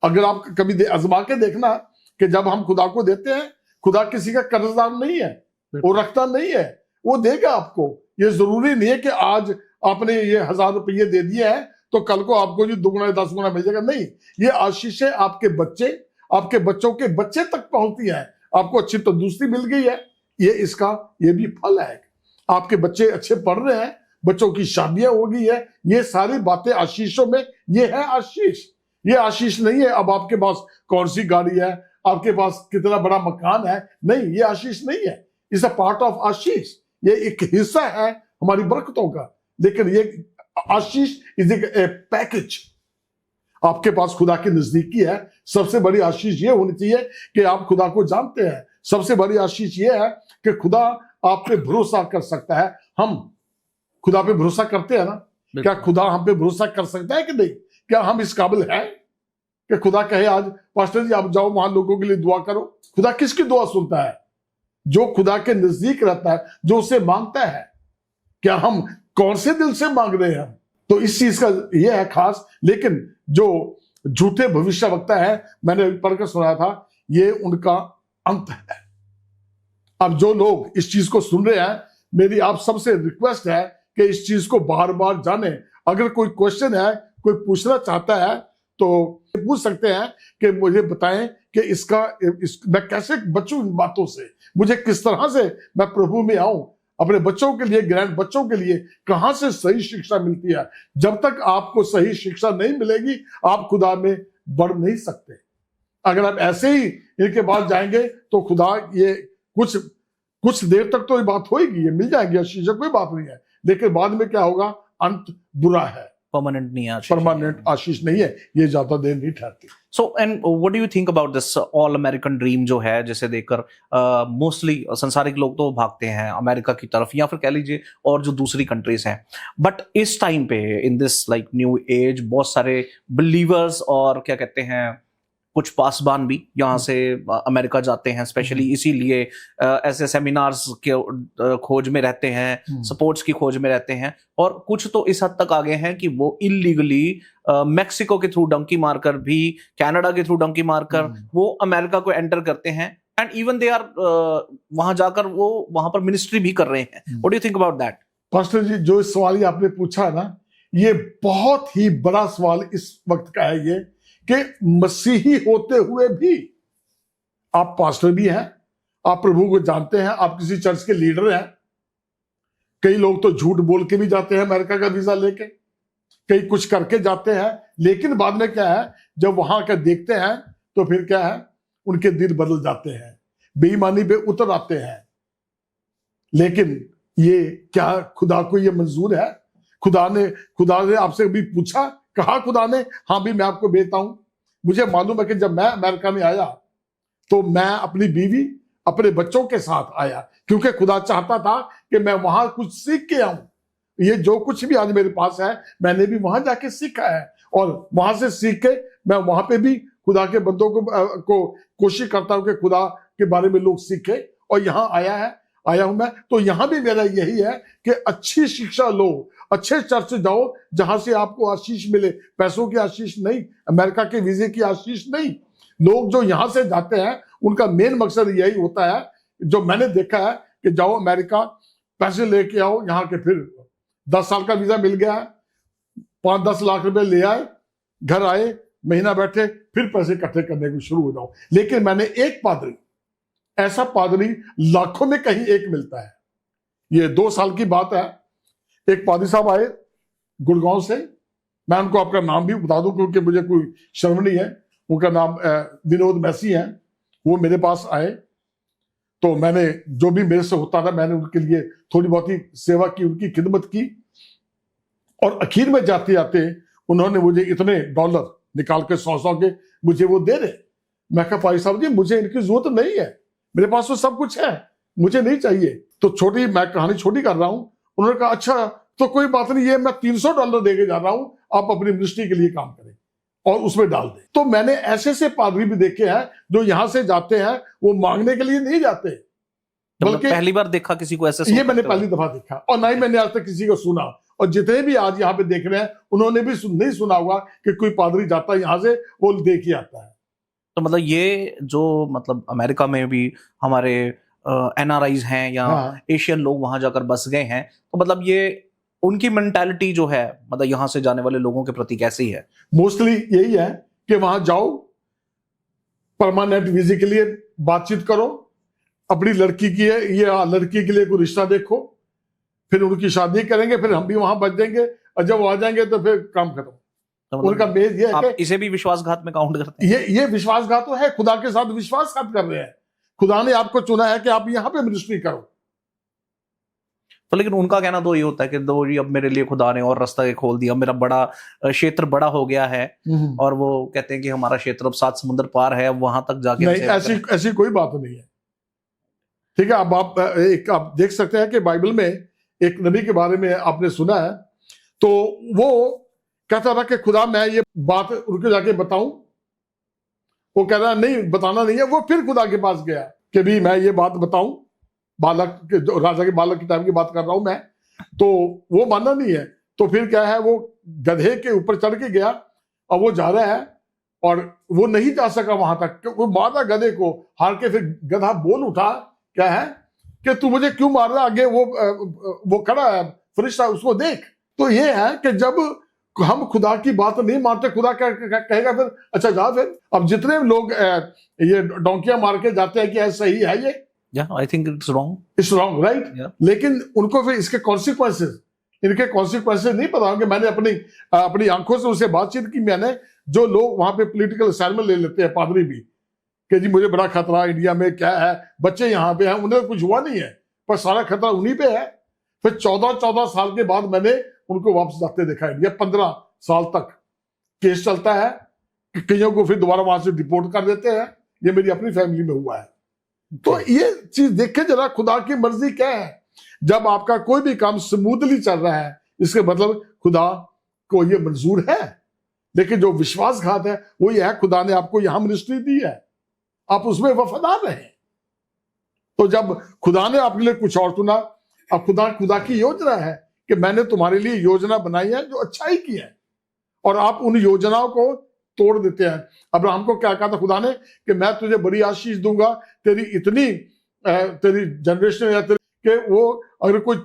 अगर आप कभी आजमा के देखना कि जब हम खुदा को देते हैं, खुदा किसी का कर्जदार नहीं है, वो रखता नहीं है, वो देगा आपको। ये जरूरी नहीं है कि आज आपने ये 1000 रुपये दे दिए हैं तो कल को आपको जो 2 गुना 10 गुना मिल जाएगा, नहीं। ये आशीषें आपके बच्चे, आपके बच्चों के बच्चे तक पहुंचती हैं। आपको अच्छी तंदुरुस्ती मिल गई है, ये भी फल है। आपके बच्चे अच्छे पढ़ रहे हैं, बच्चों की शादियां हो गई है, ये सारी बातें आशीषों में, ये है आशीष। ये आशीष नहीं है अब आपके पास कौन सी गाड़ी है, आपके पास कितना बड़ा मकान है, नहीं, ये आशीष नहीं है। इट्स अ पार्ट ऑफ आशीष। ये एक हिस्सा है हमारी बरकतों का, लेकिन ये आशीष इज ए पैकेज। आपके पास खुदा की नजदीकी है, सबसे बड़ी आशीष ये होनी चाहिए कि आप खुदा को जानते हैं। सबसे बड़ी आशीष ये है कि खुदा आप पे भरोसा कर सकता है। हम खुदा पे भरोसा करते हैं ना? क्या खुदा हम पे भरोसा कर सकता है कि नहीं? क्या हम इस काबिल हैं कि खुदा कहे आज पास्टर जी आप जाओ वहां लोगों के लिए दुआ करो? खुदा किसकी दुआ सुनता है? जो खुदा के नजदीक रहता है, जो उसे मांगता है। क्या हम कौन से दिल से मांग रहे हैं? तो इस चीज का यह है खास। लेकिन जो झूठे भविष्यवक्ता है, मैंने पढ़कर सुनाया था, ये उनका अंत है। अब जो लोग इस चीज को सुन रहे हैं, मेरी आप सबसे रिक्वेस्ट है कि इस चीज को बार बार जाने। अगर कोई क्वेश्चन है, कोई पूछना चाहता है, तो पूछ सकते हैं कि मुझे बताएं कि मैं कैसे बचूं इन बातों से, मुझे किस तरह से मैं प्रभु में आऊं, अपने बच्चों के लिए, ग्रैंड बच्चों के लिए कहां से सही शिक्षा मिलती है। जब तक आपको सही शिक्षा नहीं मिलेगी, आप खुदा में बढ़ नहीं सकते। अगर आप ऐसे ही इनके बाद जाएंगे तो खुदा ये कुछ देर तक तो ये बात होगी, ये मिल जाएगी आशीष, कोई बात नहीं है, लेकिन बाद में क्या होगा? अंत बुरा है, परमानेंट नहीं है, परमानेंट आशीष नहीं है, ये ज्यादा देर नहीं ठहरती। So and what do you think about this all American dream जो है, जिसे देखकर मोस्टली संसारिक लोग तो भागते हैं अमेरिका की तरफ, या फिर कह लीजिए और जो दूसरी कंट्रीज हैं। बट इस टाइम पे in this like new age बहुत सारे बिलीवर्स और क्या कहते हैं कुछ पासबान भी यहाँ से अमेरिका जाते हैं, स्पेशली इसीलिए ऐसे सेमिनार्स के खोज में रहते हैं, सपोर्ट्स की खोज में रहते हैं, और कुछ तो इस हद तक आ गए हैं कि वो इलीगली मैक्सिको के थ्रू डंकी मारकर भी, कनाडा के थ्रू डंकी मारकर वो अमेरिका को एंटर करते हैं, एंड इवन दे आर वहां जाकर वो वहां पर मिनिस्ट्री भी कर रहे हैं। What do you think about that? Pastor ji, जो सवाल आपने पूछा ना, ये बहुत ही बड़ा सवाल इस वक्त का है, ये कि मसीही होते हुए भी आप पास्टर भी हैं, आप प्रभु को जानते हैं, आप किसी चर्च के लीडर हैं। कई लोग तो झूठ बोल के भी जाते हैं अमेरिका का वीजा लेके, कई कुछ करके जाते हैं, लेकिन बाद में क्या है, जब वहां का देखते हैं तो फिर क्या है, उनके दिल बदल जाते हैं, बेईमानी पे उतर आते हैं। लेकिन ये क्या खुदा को ये मंजूर है? खुदा ने आपसे भी पूछा, कहा खुदा ने, हाँ भी मैं आपको भेजता हूं। मुझे मालूम है कि जब मैं अमेरिका में आया तो मैं अपनी बीवी, अपने बच्चों के साथ आया, क्योंकि खुदा चाहता था कि मैं वहां कुछ सीख के आऊं। ये जो कुछ भी आज मेरे पास है, मैंने भी वहां जाके सीखा है, और वहां से सीख के मैं वहां पे भी खुदा के बंदों को कोशिश करता हूं कि खुदा के बारे में लोग सीखे। और यहाँ आया हूं मैं, तो यहाँ भी मेरा यही है कि अच्छी शिक्षा लो, अच्छे चर्च जाओ जहां से आपको आशीष मिले, पैसों की आशीष नहीं, अमेरिका के वीजे की आशीष नहीं। लोग जो यहां से जाते हैं उनका मेन मकसद यही होता है, जो मैंने देखा है, कि जाओ अमेरिका, पैसे लेके आओ यहाँ के, फिर 10 साल का वीजा मिल गया है, 5-10 लाख रुपए ले आए, घर आए, महीना बैठे, फिर पैसे इकट्ठे करने को शुरू हो जाओ। लेकिन मैंने एक पादरी, ऐसा पादरी लाखों में कहीं एक मिलता है। ये 2 साल की बात है, एक पादरी साहब आए गुड़गांव से, मैं उनको आपका नाम भी बता दूं क्योंकि मुझे कोई शर्म नहीं है, उनका नाम विनोद मैसी है। वो मेरे पास आए तो मैंने जो भी मेरे से होता था, मैंने उनके लिए थोड़ी बहुत ही सेवा की, उनकी खिदमत की, और आखिर में जाते जाते उन्होंने मुझे इतने डॉलर निकाल के 100 के मुझे वो दे रहे। मैं कहा भाई साहब जी, मुझे इनकी जरूरत नहीं है, मेरे पास तो सब कुछ है, मुझे नहीं चाहिए। तो मैं कहानी छोटी कर रहा हूं। उन्होंने कहा अच्छा तो कोई बात नहीं है, मैं $300 देके जा रहा हूं, आप अपनी मिनिस्ट्री के लिए काम करें और उसमें डाल दें। तो मैंने ऐसे पादरी भी देखे हैं जो यहां से जाते हैं, वो मांगने के लिए नहीं जाते, बल्कि पहली बार देखा किसी को ऐसे। ये मैंने पहली दफा देखा, और ना ही मैंने आज तक किसी को सुना। और जितने भी आज यहाँ पे देख रहे हैं, उन्होंने भी नहीं सुना होगा कि कोई पादरी जाता है यहां से, वो देख ही आता है। तो मतलब ये जो मतलब अमेरिका में भी हमारे NRIs हैं या एशियन लोग वहां जाकर बस गए हैं, तो मतलब ये उनकी मेंटालिटी जो है, मतलब यहां से जाने वाले लोगों के प्रति कैसी है? मोस्टली यही है कि वहां जाओ, परमानेंट वीजे के लिए बातचीत करो, अपनी लड़की की है या लड़की के लिए कोई रिश्ता देखो, फिर उनकी शादी करेंगे, फिर हम भी वहां बच जाएंगे, और जब वो आ जाएंगे तो फिर काम खत्म। तो मतलब उनका बेस ये है कि इसे भी विश्वासघात में काउंट करते हैं। ये विश्वासघात तो है, खुदा के साथ विश्वासघात कर रहे हैं। खुदा ने आपको चुना है कि आप यहां पे मिनिस्ट्री करो, तो लेकिन उनका कहना तो ये होता है कि दो जी अब मेरे लिए खुदा ने और रास्ता खोल दिया, मेरा बड़ा क्षेत्र बड़ा हो गया है, और वो कहते हैं कि हमारा क्षेत्र अब 7 समुद्र पार है, अब वहां तक जाके नहीं, ऐसी कोई बात नहीं है। ठीक है, अब आप देख सकते हैं कि बाइबल में एक नबी के बारे में आपने सुना है, तो वो कहता था कि खुदा मैं ये बात उनको जाके बताऊं, वो कह रहा नहीं बताना नहीं है। वो फिर खुदा के पास गया कि भी मैं ये बात बताऊं, बालक राजा के बालक के टाइम की बात कर रहा हूं मैं, तो वो मानना नहीं है। तो फिर क्या है, वो गधे के ऊपर चढ़ के गया और वो जा रहा है और वो नहीं जा सका वहां तक, वो मारा गधे को, हार के फिर गधा बोल उठा क्या है कि तू मुझे क्यों मार रहा, आगे वो खड़ा है फरिश्ता, उसको देख। तो ये है कि जब हम खुदा की बात नहीं मानते, खुदा कहेगा फिर अच्छा जा फिर। अब जितने लोग ये डोंकियां मार के जाते हैं कि ऐसा सही है ये, I think it's wrong right, लेकिन उनको फिर इसके कॉन्सिक्वेंसेस, इनके कॉन्सिक्वेंसेस नहीं पता होंगे। मैंने अपनी आंखों से उससे बातचीत की मैंने, जो लोग वहां पे पॉलिटिकल असाइनमेंट ले लेते हैं, पादरी भी, कि जी मुझे बड़ा खतरा इंडिया में, क्या है बच्चे यहाँ पे हैं, उन्हें कुछ हुआ नहीं है पर सारा खतरा उन्हीं पे है। फिर 14 साल के बाद मैंने उनको वापस जाते देखा इंडिया। 15 साल तक केस चलता है, कईयों को फिर दोबारा वहां से डिपोर्ट कर देते हैं। ये मेरी अपनी फैमिली में हुआ है। तो ये चीज देखे जरा, खुदा की मर्जी क्या है। जब आपका कोई भी काम स्मूथली चल रहा है, इसके मतलब खुदा को ये मंजूर है। लेकिन जो विश्वासघात है वो ये है, खुदा ने आपको यहां मिनिस्ट्री दी है, आप उसमें वफादार रहे। तो जब खुदा ने आपके लिए कुछ और चुना, अब खुदा की योजना है कि मैंने तुम्हारे लिए योजना बनाई है जो अच्छाई की है, और आप उन योजनाओं को तोड़ देते हैं। अब्राहम को क्या कहा था खुदा ने कि मैं तुझे बड़ी आशीष दूंगा, तेरी इतनी तेरी जनरेशन या कि वो अगर कोई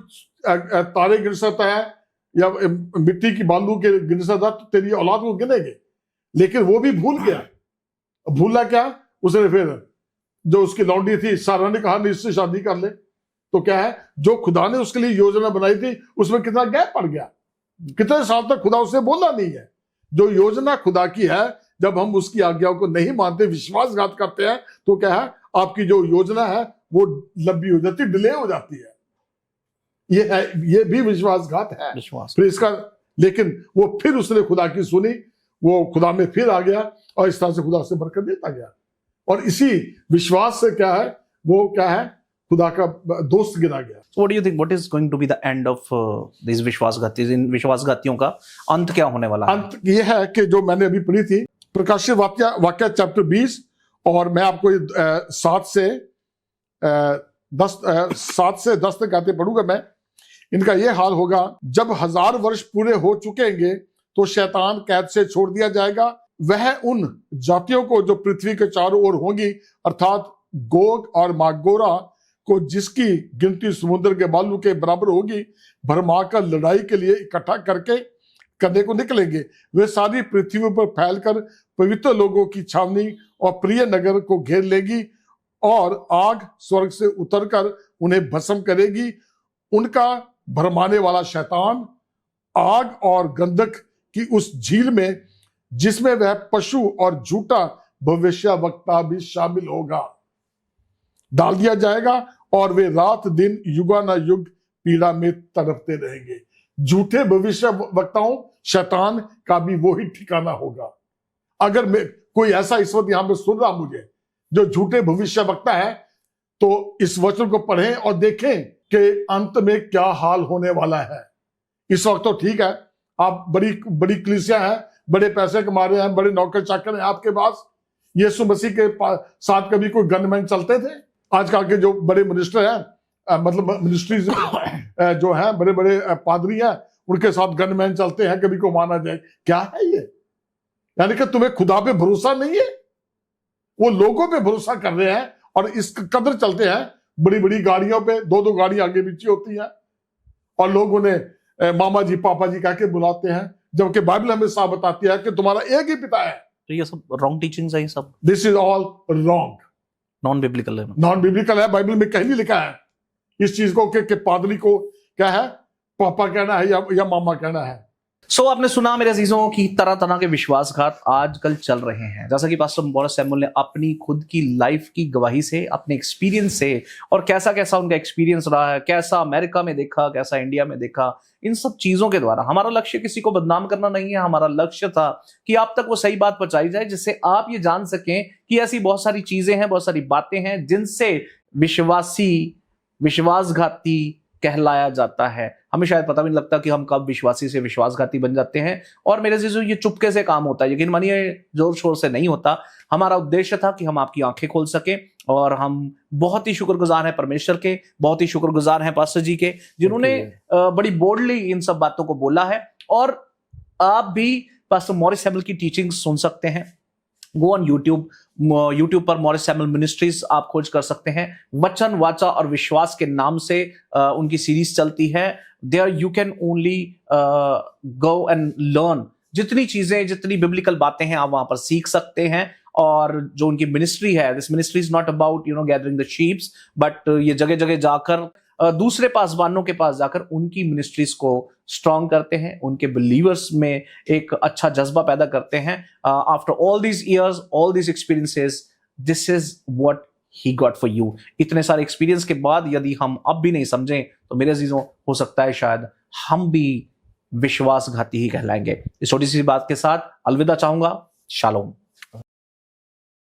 तारे गिन सकता है या मिट्टी की बालू के गिन सकता तो तेरी औलाद को गिनेंगे। लेकिन वो भी भूल गया। भूला क्या, उसने फिर जो उसकी लौंडी थी सारा ने कहा नहीं इससे शादी कर ले। तो क्या है, जो खुदा ने उसके लिए योजना बनाई थी उसमें कितना गैप पड़ गया, कितने साल तक खुदा उससे बोला नहीं है। जो योजना खुदा की है, जब हम उसकी आज्ञाओं को नहीं मानते, विश्वासघात करते हैं, तो क्या है, आपकी जो योजना है वो लंबी हो जाती, डिले हो जाती है। ये भी विश्वासघात है फिर इसका। लेकिन वो फिर उसने खुदा की सुनी, वो खुदा में फिर आ गया और इस तरह से खुदा से बरकत देता गया। और इसी विश्वास से क्या है, वो क्या है, खुदा का दोस्त गिना गया। So what do you think? What is going to be the end of these विश्वासघाती? इन विश्वासघातियों का अंत क्या होने वाला है? अंत ये है कि जो मैंने अभी पढ़ी थी, प्रकाशित वाक्य चैप्टर 20, और मैं आपको 7 से 10 तक आते पढ़ूंगा मैं। इनका ये हाल होगा, जब 1000 वर्ष पूरे हो चुकेंगे तो शैतान कैद से छोड़ दिया जाएगा। वह उन जातियों को जो पृथ्वी के चारों ओर होंगी, अर्थात गोग और मागोरा को, जिसकी गिनती समुद्र के बालू के बराबर होगी, भरमाकर लड़ाई के लिए इकट्ठा करने को निकलेंगे। वे सारी पृथ्वी पर फैलकर पवित्र लोगों की छावनी और प्रिय नगर को घेर लेगी, और आग स्वर्ग से उतरकर उन्हें भस्म करेगी। उनका भरमाने वाला शैतान आग और गंधक की उस झील में, जिसमें वह पशु और झूठा भविष्यवक्ता भी शामिल होगा, डाल दिया जाएगा, और वे रात दिन युगानुयुग पीड़ा में तड़पते रहेंगे। झूठे भविष्यवक्ताओं, शैतान का भी वही ठिकाना होगा। अगर कोई ऐसा इस वक्त यहां पर सुन रहा मुझे जो झूठे भविष्यवक्ता है, तो इस वचन को पढ़ें और देखें कि अंत में क्या हाल होने वाला है। इस वक्त तो ठीक है, आप बड़ी कलीसिया है, बड़े पैसे कमा रहे हैं, बड़े नौकर चाकर हैं आपके पास। यीशु मसीह के साथ कभी कोई गनमैन चलते थे? आजकल के जो बड़े मिनिस्टर हैं, मतलब मिनिस्ट्रीज जो हैं, बड़े बड़े पादरी हैं, उनके साथ गनमैन चलते हैं, कभी को माना जाए। क्या है ये? यानी कि तुम्हें खुदा पे भरोसा नहीं है, वो लोगों पे भरोसा कर रहे हैं और इस कदर चलते हैं। बड़ी बड़ी गाड़ियों पे 2-2 गाड़ियां आगे पीछे होती हैं, और लोग उन्हें मामा जी पापा जी कह के बुलाते हैं, जबकि बाइबल हमें साफ बताती है कि तुम्हारा एक ही पिता है। तो ये सब रॉन्ग टीचिंग्स है, ये सब this is all wrong, non biblical है। नॉन बिब्लिकल है। बाइबल में कहीं नहीं लिखा है इस चीज को कि पादरी को क्या है, पापा कहना है या मामा कहना है। आपने सुना मेरे अजीजों की तरह तरह के विश्वासघात आजकल चल रहे हैं, जैसा कि पास्टर मॉरिस सैमुअल ने अपनी खुद की लाइफ की गवाही से, अपने एक्सपीरियंस से, और कैसा कैसा उनका एक्सपीरियंस रहा है, कैसा अमेरिका में देखा, कैसा इंडिया में देखा, इन सब चीजों के द्वारा। हमारा लक्ष्य किसी को बदनाम करना नहीं है, हमारा लक्ष्य था कि आप तक वो सही बात पहुंचाई जाए, जिससे आप ये जान सकें कि ऐसी बहुत सारी चीजें हैं, बहुत सारी बातें हैं जिनसे विश्वासघाती कहलाया जाता है। हमें शायद पता भी नहीं लगता कि हम कब विश्वासी से विश्वासघाती बन जाते हैं। और मेरे जीजू, ये चुपके से काम होता है, यकीन मानिए जोर शोर से नहीं होता। हमारा उद्देश्य था कि हम आपकी आंखें खोल सके, और हम बहुत ही शुक्रगुजार हैं परमेश्वर के, बहुत ही शुक्रगुजार हैं पास्टर जी के, जिन्होंने बड़ी बोल्डली इन सब बातों को बोला है। और आप भी पास्टर मॉरिस सैमुअल की टीचिंग सुन सकते हैं। गो ऑन यूट्यूब पर मॉरिस सैमुअल मिनिस्ट्रीज आप खोज कर सकते हैं। वचन, वाचा और विश्वास के नाम से उनकी सीरीज चलती है। There you can only go and learn. जितनी चीजें, जितनी बिब्लिकल बातें हैं, आप वहां पर सीख सकते हैं। और जो उनकी मिनिस्ट्री है, this ministry is not about gathering the sheeps, but ये जगह जगह जाकर दूसरे पासवानों के पास जाकर उनकी मिनिस्ट्रीज को स्ट्रॉन्ग करते हैं, उनके बिलीवर्स में एक अच्छा जज्बा पैदा करते हैं। After all these years, all these experiences, this is what he got for you. इतने सारे एक्सपीरियंस के बाद यदि हम अब भी नहीं समझें, तो मेरे अजीजों, हो सकता है शायद हम भी विश्वासघाती ही कहलाएंगे। इस छोटी सी बात के साथ अलविदा चाहूंगा। शालोम।